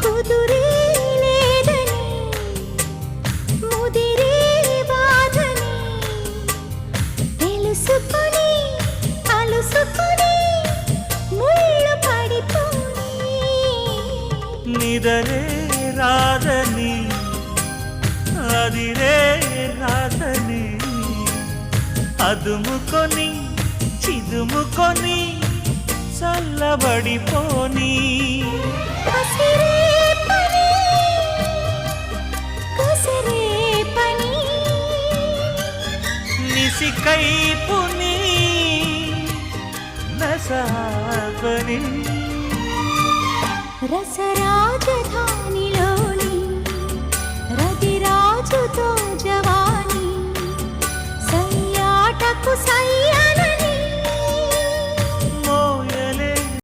కుదురే లేదని ముదిరే బాధని తెలుసుకొని అలుసుకొని ముళ్ళు పడిపోని నిదరే రాదని అదిరే రాదని అదుముకొని చిదుముకొని చల్లబడిపోని కసిరే పని కసిరే పని నిసికైపుని నసాపని రసరాజధానిలోని రతిరాజుతో జవాని సయ్యాటకు సై